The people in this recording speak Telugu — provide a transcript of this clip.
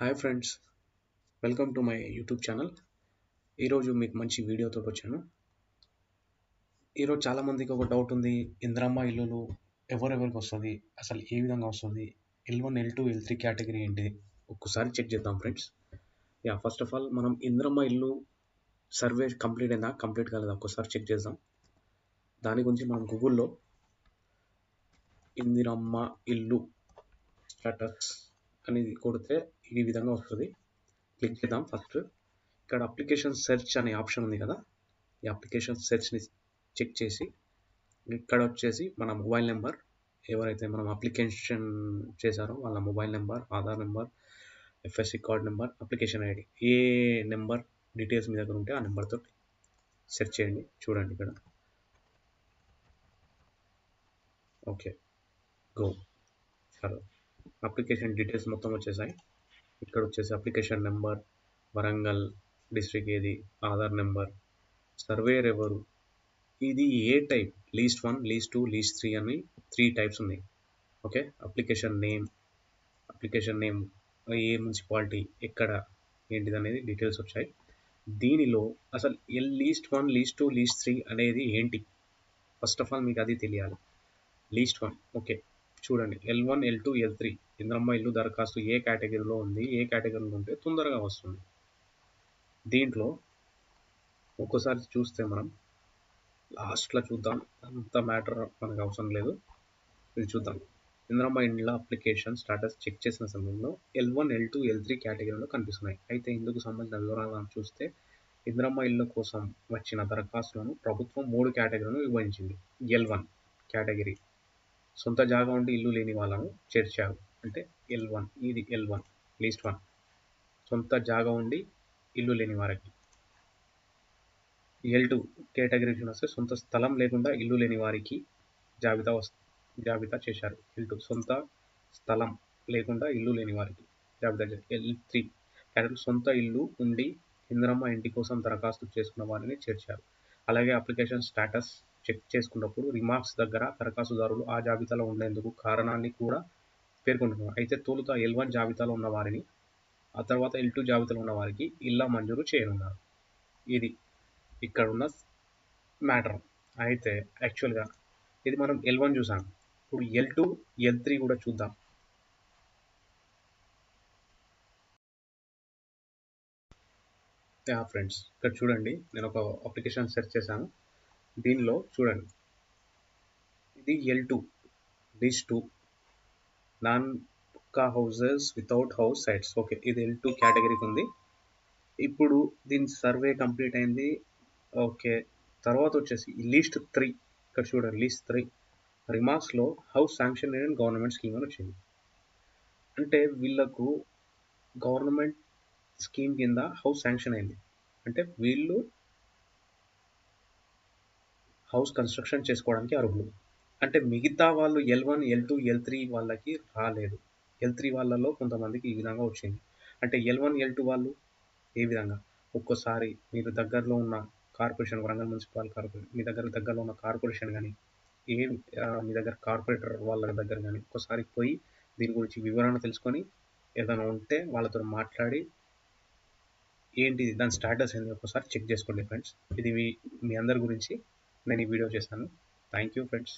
Hi friends, welcome to my YouTube channel. ఈరోజు మీకు మంచి వీడియోతో వచ్చాను. ఈరోజు చాలామందికి ఒక డౌట్ ఉంది. ఇందిరమ్మ ఇల్లులు ఎవరెవరికి వస్తుంది, అసలు ఏ విధంగా వస్తుంది, L1 L2 L3 కేటగిరీ ఏంటి, ఒక్కసారి చెక్ చేద్దాం ఫ్రెండ్స్. ఫస్ట్ ఆఫ్ ఆల్ మనం ఇందిరమ్మ ఇల్లు సర్వే కంప్లీట్ అయిందా, కంప్లీట్ కాలేదా ఒక్కసారి చెక్ చేద్దాం. దాని గురించి మనం గూగుల్లో ఇందిరమ్మ ఇల్లు స్టేటస్ అనేది కొడితే ఈ విధంగా వస్తుంది. క్లిక్ చేద్దాం. ఫస్ట్ ఇక్కడ అప్లికేషన్ సెర్చ్ అనే ఆప్షన్ ఉంది కదా, ఈ అప్లికేషన్ సెర్చ్ని చెక్ చేసి ఇక్కడ వచ్చేసి మన మొబైల్ నెంబర్, ఎవరైతే మనం అప్లికేషన్ చేశారో వాళ్ళ mobile number, Aadhaar number, FSC card number, application ID, ఏ నెంబర్ డీటెయిల్స్ మీ దగ్గర ఉంటే ఆ నెంబర్తో సెర్చ్ చేయండి. చూడండి ఇక్కడ. Okay, go. సరే, అప్లికేషన్ డీటెయిల్స్ మొత్తం వచ్చేసాయి. ఇక్కడ వచ్చేసి అప్లికేషన్ నెంబర్, వరంగల్ డిస్ట్రిక్ట్ ఏది, ఆధార్ నెంబర్, సర్వేయర్ ఎవరు, ఇది ఏ టైప్, లీస్ట్ 1, లీస్ట్ 2, లీస్ట్ 3 అని 3 టైప్స్ ఉన్నాయి. ఓకే, అప్లికేషన్ నేమ్ ఏ మున్సిపాలిటీ, ఎక్కడ, ఏంటిది అనేది డీటెయిల్స్ వచ్చాయి. దీనిలో అసలు లీస్ట్ 1, లీస్ట్ 2, లీస్ట్ 3 అనేది ఏంటి, ఫస్ట్ ఆఫ్ ఆల్ మీకు అది తెలియాలి. లీస్ట్ 1, ఓకే చూడండి, L1 L2 L3 ఇందిరమ్మ ఇల్లు దరఖాస్తు ఏ కేటగిరీలో ఉంది, ఏ కేటగిరీలో ఉంటే తొందరగా వస్తుంది. దీంట్లో ఒక్కోసారి చూస్తే మనం లాస్ట్లో చూద్దాం, అంత మ్యాటర్ మనకు అవసరం లేదు. ఇది చూద్దాం. ఇందిరమ్మ ఇండ్ల అప్లికేషన్ స్టాటస్ చెక్ చేసిన సమయంలో L1 L2 L3 కేటగిరీలో కనిపిస్తున్నాయి. అయితే ఇందుకు సంబంధించిన వివరాలను చూస్తే ఇందిరమ్మ ఇళ్ళ కోసం వచ్చిన దరఖాస్తులను ప్రభుత్వం 3 కేటగిరీలను విభజించింది. L1 కేటగిరీ, సొంత జాగా ఉండి ఇల్లు లేని వాళ్ళను చేర్చారు. అంటే L1, ఇది L1 లీస్ట్ 1, సొంత జాగా ఉండి ఇల్లు లేని వారికి. L2 కేటగిరీకి వస్తే సొంత స్థలం లేకుండా ఇల్లు లేని వారికి జాబితా చేశారు. L2 సొంత స్థలం లేకుండా ఇల్లు లేని వారికి జాబితా చేశారు. L3 కేటగిరీ సొంత ఇల్లు ఉండి ఇందిరమ్మ ఇంటి కోసం దరఖాస్తు చేసుకున్న వారిని చేర్చారు. అలాగే అప్లికేషన్ స్టాటస్ చెక్ చేసుకున్నప్పుడు రిమార్క్స్ దగ్గర దరఖాస్తుదారులు ఆ జాబితాలో ఉండేందుకు కారణాన్ని కూడా పేర్కొంటున్నారు. అయితే తొలుత L1 జాబితాలో ఉన్న వారిని, ఆ తర్వాత L2 జాబితాలో ఉన్న వారికి ఇళ్ళ మంజూరు చేయనున్నారు. ఇది ఇక్కడ ఉన్న మ్యాటర్. అయితే యాక్చువల్గా ఇది మనం L1 చూసాం, ఇప్పుడు L2 L3 కూడా చూద్దాం. ఫ్రెండ్స్ ఇక్కడ చూడండి, నేను ఒక అప్లికేషన్ సెర్చ్ చేశాను. దీనిలో చూడండి, ఇది L2 list 2, non pucca houses without house sites. Okay, ఇది L2 కేటగిరీకి ఉంది. ఇప్పుడు దీని సర్వే కంప్లీట్ అయింది. ఓకే, తర్వాత వచ్చేసి లీస్ట్ 3, ఇక్కడ చూడండి లీస్ట్ 3 రిమార్క్స్లో house sanction and government scheme అని వచ్చింది. అంటే వీళ్ళకు గవర్నమెంట్ స్కీమ్ కింద హౌస్ శాంక్షన్ అయింది, అంటే వీళ్ళు హౌస్ కన్స్ట్రక్షన్ చేసుకోవడానికి అర్హులు. అంటే మిగతా వాళ్ళు L1 L2 L3 వాళ్ళకి రాలేదు. L3 వాళ్ళలో కొంతమందికి ఈ విధంగా వచ్చింది. అంటే L1 L2 వాళ్ళు ఏ విధంగా, ఒక్కోసారి మీరు దగ్గరలో ఉన్న కార్పొరేషన్, వరంగల్ మున్సిపల్ కార్పొరేషన్, మీ దగ్గరలో ఉన్న కార్పొరేషన్ కానీ, మీ దగ్గర కార్పొరేటర్ వాళ్ళ దగ్గర కానీ ఒక్కసారి పోయి దీని గురించి వివరణ తెలుసుకొని ఏదైనా ఉంటే వాళ్ళతో మాట్లాడి ఏంటి దాని స్టాటస్ ఏంటి ఒకసారి చెక్ చేసుకోండి ఫ్రెండ్స్. ఇది మీ అందరి గురించి నేను ఈ వీడియో చేశాను. Thank you friends.